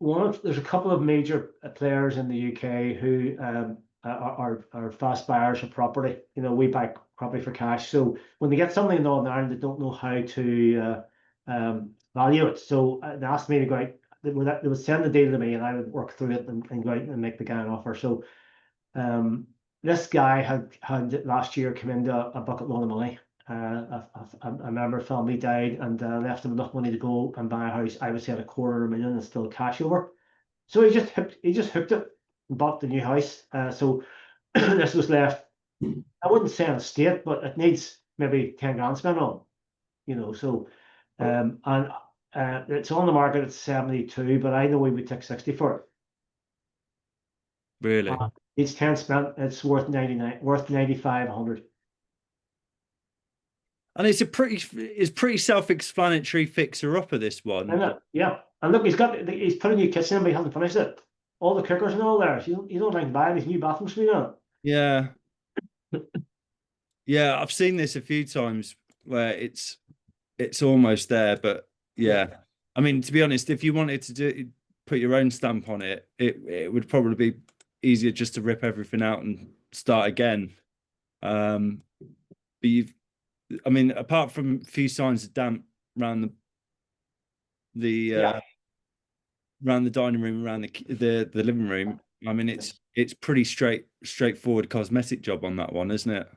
a couple of major players in the UK who are fast buyers of property. We buy property for cash. So when they get something in Northern Ireland, they don't know how to value it. So they asked me to go out. They would send the deal to me, and I would work through it and go out and make the guy an offer. So this guy had last year come into a bucket load of money. A member of family died and left him enough money to go and buy a house. I would say at $250,000 and still cash over. So he just hooked it and bought the new house. So this was left. I wouldn't say in a state, but it needs maybe 10 grand spent on. So and it's on the market at 72, but I know we would take 60 for it. Really? It's 10 spent. It's worth 99, worth 95, 100. And it's pretty self-explanatory fixer-upper, this one. Yeah. And look, he's put a new kitchen in, but he hasn't finished it. All the cookers and all there. So you don't like buying his new bathroom suite on. Yeah. Yeah, I've seen this a few times where it's almost there, but yeah. I mean, to be honest, if you wanted to put your own stamp on it, it would probably be easier just to rip everything out and start again. But I mean, apart from a few signs of damp around around the dining room, around the living room, I mean, it's pretty straightforward cosmetic job on that one, isn't it?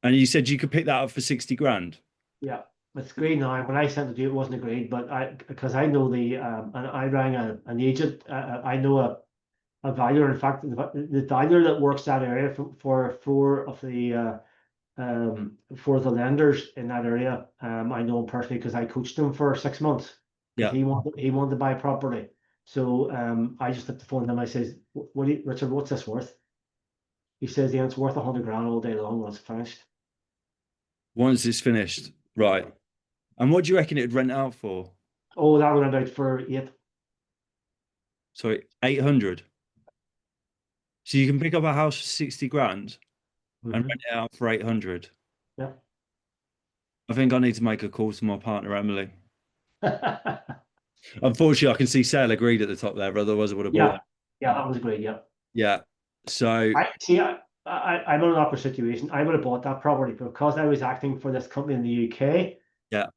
And you said you could pick that up for 60 grand. Yeah, it's agreed now. When I sent it to you, it wasn't agreed, but because I know and I rang an agent. I know a valuer. In fact, the valuer that works that area for four of the for the lenders in that area. I know him personally because I coached him for 6 months. Yeah. He wanted to buy property. So I just took the phone to him. I says, Richard, what's this worth? He says, yeah, it's worth 100 grand all day long when it's finished. Once it's finished, right. And what do you reckon it'd rent out for? Oh, that went out for 8. Sorry, 800. So you can pick up a house for 60 grand and rent it out for 800. Yeah. I think I need to make a call to my partner, Emily. Unfortunately, I can see sale agreed at the top there, otherwise I would have bought it. Yeah, that was great. Yeah. Yeah. So I'm in an awkward situation. I would have bought that property because I was acting for this company in the UK. Yeah.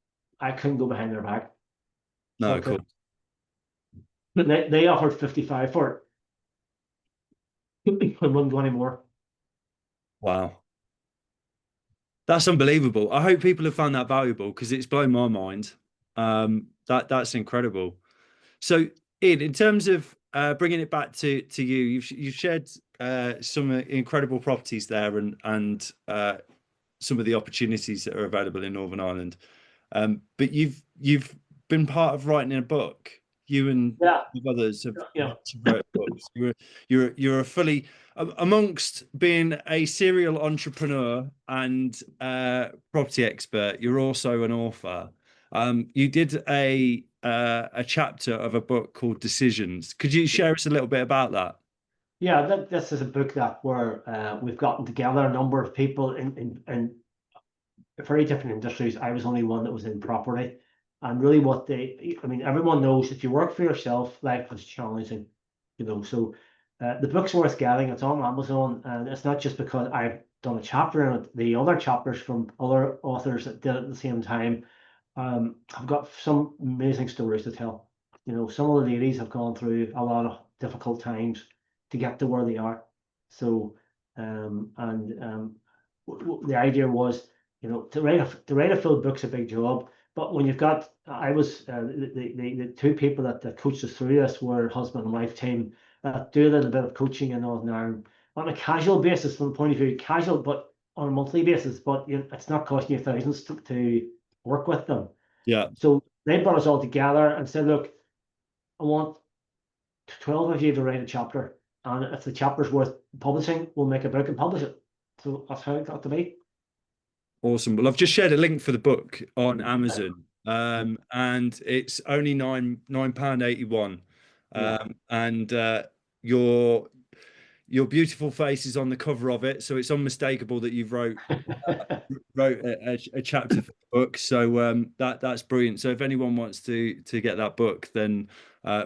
I couldn't go behind their back. No, cool. But they offered 55 for it. I wouldn't go anymore. Wow. That's unbelievable. I hope people have found that valuable because it's blown my mind. That's incredible. So, Ian, in terms of bringing it back to you, you've shared some incredible properties there, and some of the opportunities that are available in Northern Ireland. But you've been part of writing a book. You and Yeah, others have yeah. wrote books. You're a fully amongst being a serial entrepreneur and property expert. You're also an author. You did a chapter of a book called Decisions. Could you share us a little bit about that? Yeah, this is a book that where we've gotten together a number of people in very different industries. I was only one that was in property. And really I mean, everyone knows if you work for yourself, life is challenging, So the book's worth getting. It's on Amazon, and it's not just because I've done a chapter in it. The other chapters from other authors that did it at the same time, I've got some amazing stories to tell. Some of the ladies have gone through a lot of difficult times to get to where they are. So, and the idea was, to write a full book's a big job. But when you've got, I was the two people that coached us through this were husband and wife team that do a little bit of coaching in Northern Ireland on a casual basis, from the point of view casual, but on a monthly basis. But it's not costing you thousands to work with them. Yeah. So they brought us all together and said, look, I want 12 of you to write a chapter. And if the chapter's worth publishing, we'll make a book and publish it. So that's how it got to be. Awesome. Well, I've just shared a link for the book on Amazon, and it's only nine pound 81. Yeah. And your beautiful face is on the cover of it, so it's unmistakable that you've wrote a chapter for the book. So that's brilliant. So if anyone wants to get that book, then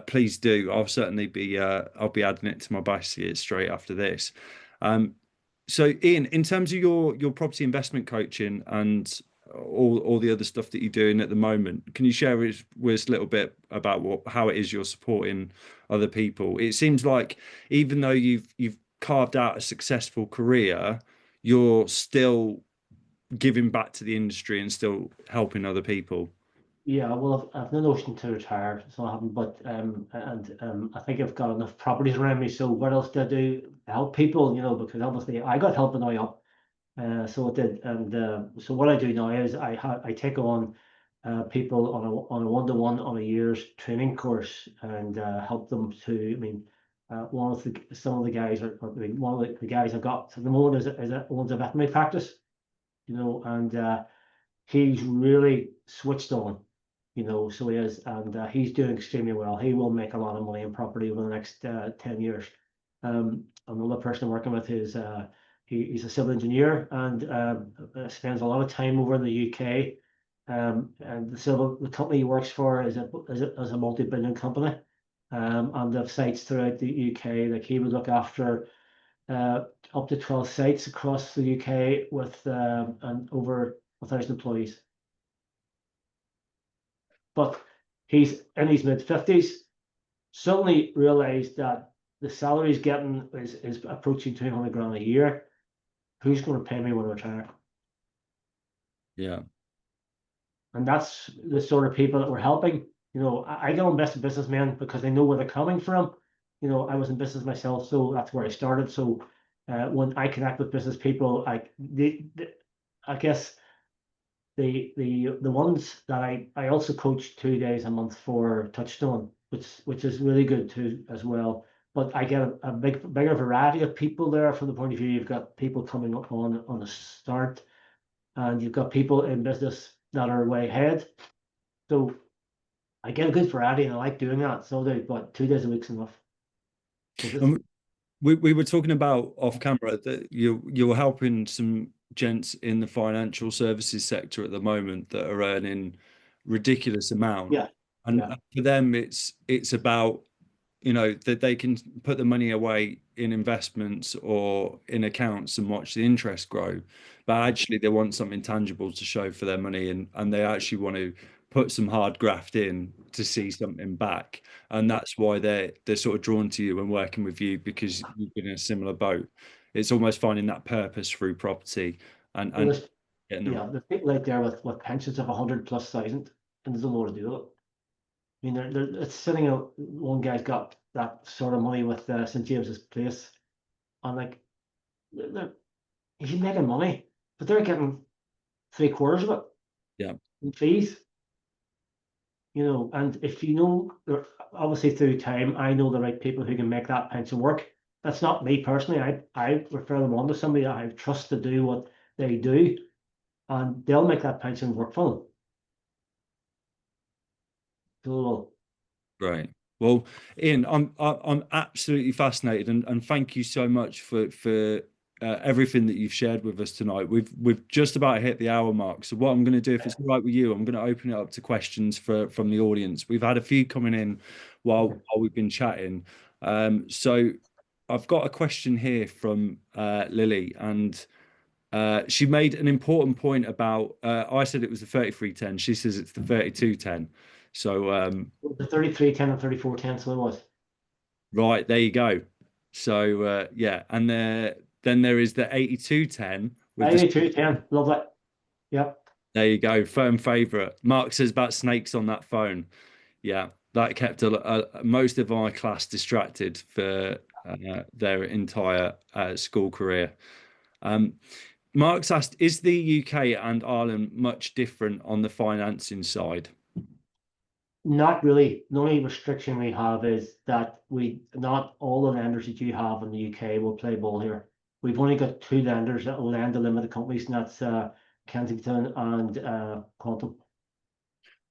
please do. I'll be adding it to my basket straight after this. Um, so Ian, in terms of your property investment coaching and all the other stuff that you're doing at the moment, can you share with us a little bit about how it is you're supporting other people? It seems like even though you've carved out a successful career, you're still giving back to the industry and still helping other people. Yeah, well, I've no notion to retire, so I haven't. But I think I've got enough properties around me. So what else do I do to help people? Because obviously I got help when I up. So it did, and so what I do now is I take on people on a one-to-one on a year's training course and help them to. I mean, some of the guys I mean, one of the guys I've got at the moment owns a veterinary practice, and he's really switched on, so he is, and he's doing extremely well. He will make a lot of money in property over the next 10 years. Another person I'm working with is he's a civil engineer and spends a lot of time over in the UK. And the company he works for is a multi-billion company. And they have sites throughout the UK. Like he would look after up to 12 sites across the UK with and over 1,000 employees. But he's in his mid-50s, suddenly realized that the salary he's getting is approaching 200 grand a year. Who's going to pay me when I retire? Yeah. And that's the sort of people that we're helping. I don't invest in businessmen because they know where they're coming from. I was in business myself, so that's where I started. So when I connect with business people, I guess the ones that I also coach 2 days a month for Touchstone, which is really good too as well. But I get a bigger variety of people there from the point of view. You've got people coming up on the start, and you've got people in business that are way ahead. So I get a good variety, and I like doing that. So but 2 days a week's enough. We were talking about off camera that you're helping some gents in the financial services sector at the moment that are earning ridiculous amount. Yeah, And yeah, for them it's about that they can put the money away in investments or in accounts and watch the interest grow, but actually they want something tangible to show for their money, and they actually want to put some hard graft in to see something back. And that's why they're sort of drawn to you and working with you, because you've been in a similar boat. It's almost finding that purpose through property and well, getting the the people out there with pensions of 100 plus thousand. and they don't know what to do with it. I mean, it's sitting out. One guy's got that sort of money with St James's Place, and like they're he's making money, but they're getting 3/4 of it Yeah. in fees. And if obviously through time, I know the right people who can make that pension work. That's not me personally. I refer them on to somebody that I trust to do what they do, and they'll make that pension work for them. So Great. Well, Ian, I'm absolutely fascinated, and thank you so much for everything that you've shared with us tonight. We've just about hit the hour mark. So what I'm going to do, if it's all right with you, I'm going to open it up to questions from the audience. We've had a few coming in while we've been chatting. So I've got a question here from Lily, and she made an important point about. I said it was the 3310. She says it's the 3210. So the 3310 and 3410, so it was. right, there you go. So yeah, and then there is the 8210 with the 8210, love it. Yep. there you go, firm favorite. Mark says about snakes on that phone. Yeah, that kept most of my class distracted for their entire school career. Mark's asked, is the UK and Ireland much different on the financing side? Not really. The only restriction we have is that not all the lenders that you have in the UK will play ball here. We've only got two lenders that will lend to limited companies, and that's Kensington and Quantum.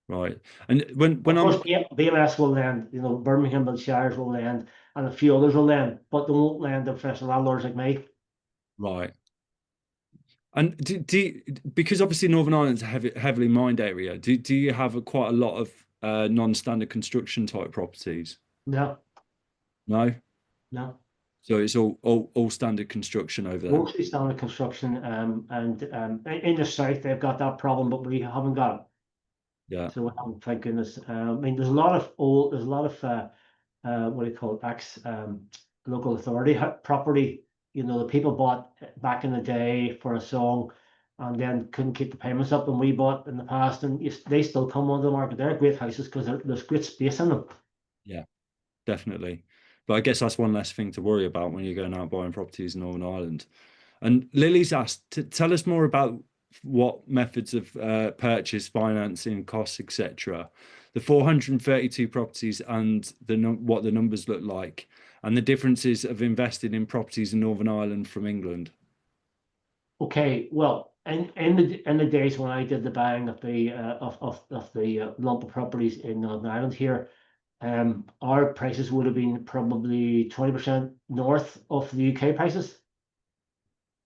Right. And when Of I'm course, BMS will lend, Birmingham and Shires will lend, and a few others will lend, but they won't lend to professional landlords like me. right. And because obviously Northern Ireland's a heavily mined area, do you have quite a lot of non-standard construction type properties? No, No? no. So it's all standard construction over there. Mostly standard construction, and in the south they've got that problem, but we haven't got it. Yeah. So we haven't, thank goodness. I mean, there's a lot of what do you call it, local authority property. The people bought back in the day for a song, and then couldn't keep the payments up, and we bought in the past, and they still come onto the market. They're great houses because there's great space in them. Yeah, definitely. But I guess that's one less thing to worry about when you're going out buying properties in Northern Ireland. And Lily's asked to tell us more about what methods of purchase, financing, costs, etc. The 432 properties and what the numbers look like, and the differences of investing in properties in Northern Ireland from England. Okay, well, in the days when I did the buying of the lump of properties in Northern Ireland here, our prices would have been probably 20% north of the UK prices.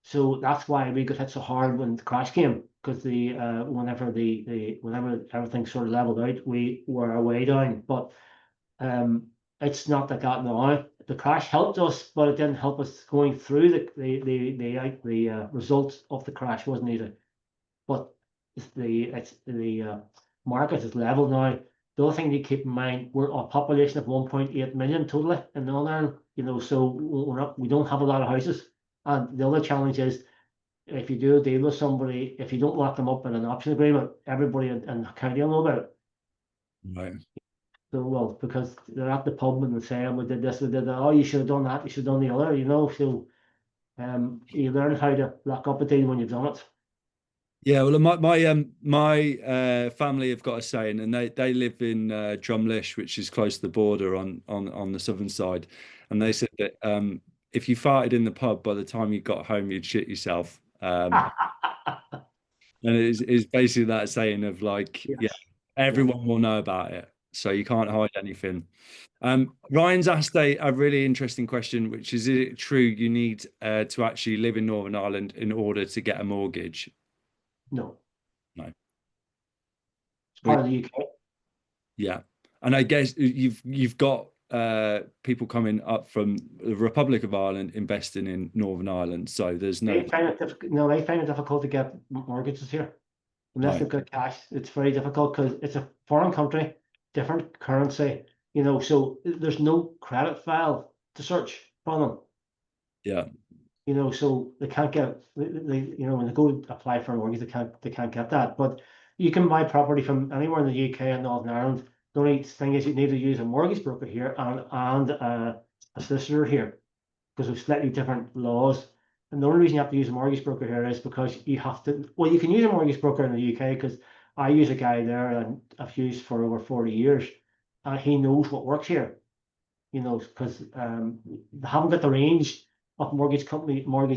So that's why we got hit so hard when the crash came, because whenever everything sort of leveled out, we were way down. But it's not like that now. The crash helped us, but it didn't help us going through the results of the crash wasn't easy. But the market is level now. The other thing you keep in mind, we're a population of 1.8 million totally in Northern Ireland, so we don't have a lot of houses. And the other challenge is, if you do a deal with somebody, if you don't lock them up in an option agreement, everybody in the county will know about it. Right. So, well, because they're at the pub and they're saying, we did this, we did that. Oh, you should have done that. You should have done the other. So you learn how to lock up a deal when you've done it. Yeah, well, my family have got a saying, and they live in Drumlish, which is close to the border on the southern side, and they said that if you farted in the pub, by the time you got home, you'd shit yourself. And it's basically that saying of like, Yes. yeah, everyone will know about it, so you can't hide anything. Ryan's asked a really interesting question, which is it true you need to actually live in Northern Ireland in order to get a mortgage? No. No. It's part of the UK. Yeah, and I guess you've got people coming up from the Republic of Ireland investing in Northern Ireland, so there's no They find it difficult to get mortgages here unless right. they've got cash. It's very difficult because it's a foreign country, different currency. So there's no credit file to search from them. Yeah, So they can't get when they go to apply for a mortgage, they can't get that. But you can buy property from anywhere in the UK and Northern Ireland. The only thing is you need to use a mortgage broker here and a solicitor here because of slightly different laws. And the only reason you have to use a mortgage broker here is because you have to, well, you can use a mortgage broker in the UK because I use a guy there and I've used for over 40 years. And he knows what works here, you know, because they haven't got the range of mortgage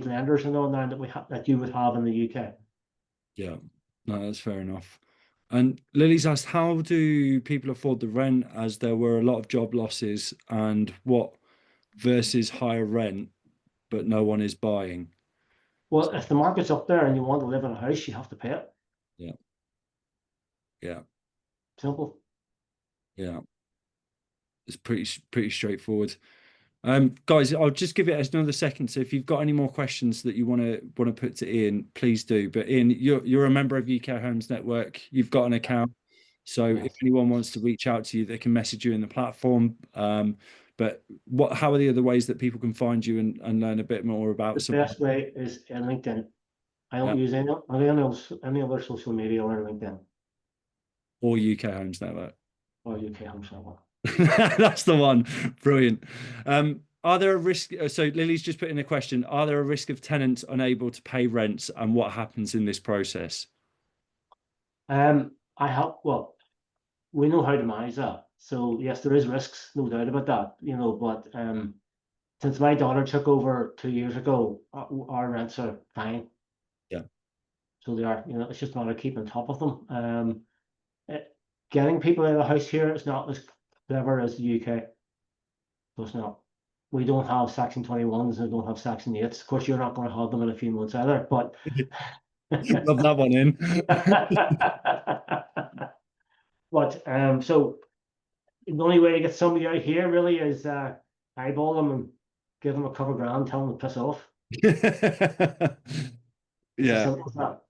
lenders and all that that you would have in the UK. Yeah, no, that's fair enough. And Lily's asked, how do people afford the rent as there were a lot of job losses, and what versus higher rent, but no one is buying? Well, if the market's up there and you want to live in a house, you have to pay it. Yeah. Yeah. Simple. Yeah. It's pretty straightforward. Guys, I'll just give it another second. So if you've got any more questions that you want to put to Ian, please do. But Ian, you're a member of UK Homes Network. You've got an account. So if Yes. anyone wants to reach out to you, they can message you in the platform. But how are the other ways that people can find you and learn a bit more about The some best way is in LinkedIn. I don't use any other social media or LinkedIn or UK Homes Network? or UK Home Network. That's the one. Brilliant. Are there a risk? So Lily's just put in a question. Are there a risk of tenants unable to pay rents, and what happens in this process? Well, we know how to manage that. So yes, there is risks, no doubt about that, you know, but since my daughter took over 2 years ago, our rents are fine. Yeah. So they are, you know, it's just a matter of keeping on top of them. Getting people out of the house here is not as clever as the UK. So it's not. We don't have Section 21s and we don't have Section 8s. Of course, you're not going to have them in a few months either, but Love that one in. but so the only way to get somebody out here really is eyeball them and give them a couple of grand, tell them to piss off. It's as Yeah. simple as that.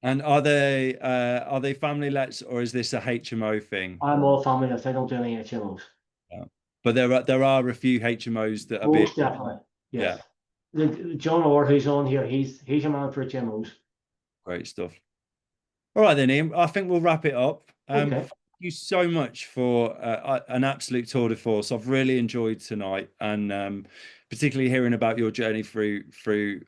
And are they family lets, or is this a HMO thing? I'm all family list. I don't do any HMOs. Yeah. But there are a few HMOs that are being, Most definitely. yeah, Yes. John Orr, who's on here, he's a man for HMOs. great stuff. All right then, Ian. I think we'll wrap it up. Okay. Thank you so much for an absolute tour de force. I've really enjoyed tonight, and particularly hearing about your journey through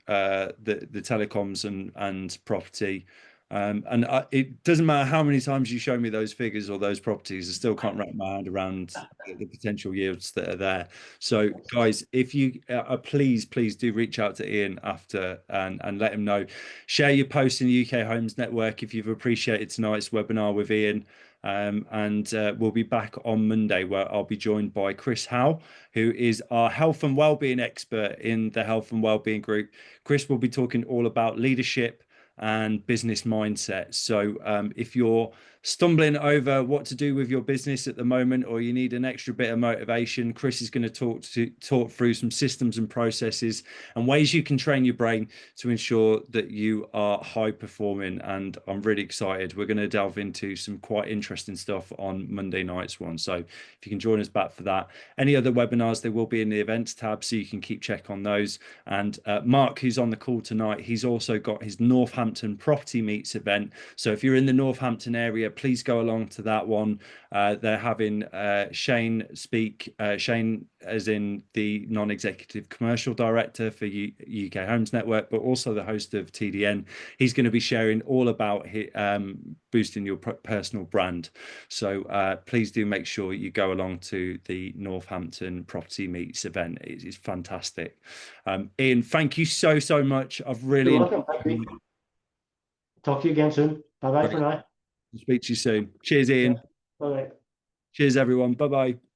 the telecoms and property. It doesn't matter how many times you show me those figures or those properties, I still can't wrap my hand around the potential yields that are there. So, guys, if you please do reach out to Ian after and let him know. Share your posts in the UK Homes Network if you've appreciated tonight's webinar with Ian. We'll be back on Monday, where I'll be joined by Chris Howe, who is our health and wellbeing expert in the Health and Wellbeing Group. Chris will be talking all about leadership and business mindset. So if you're stumbling over what to do with your business at the moment, or you need an extra bit of motivation, Chris is going to talk through some systems and processes and ways you can train your brain to ensure that you are high performing. And I'm really excited. We're going to delve into some quite interesting stuff on Monday night's one. So if you can join us back for that. Any other webinars, they will be in the events tab, so you can keep check on those. And Mark, who's on the call tonight, he's also got his Northampton Property Meets event. So if you're in the Northampton area, please go along to that one. They're having Shane speak, Shane as in the non-executive commercial director for UK Homes Network, but also the host of TDN. He's going to be sharing all about boosting your personal brand. So please do make sure you go along to the Northampton Property Meets event. It is fantastic. Ian, thank you so much. I've really You're welcome. Talk to you again soon. Bye bye for now. Speak to you soon. Cheers, Ian. Bye. Cheers, everyone. Bye bye.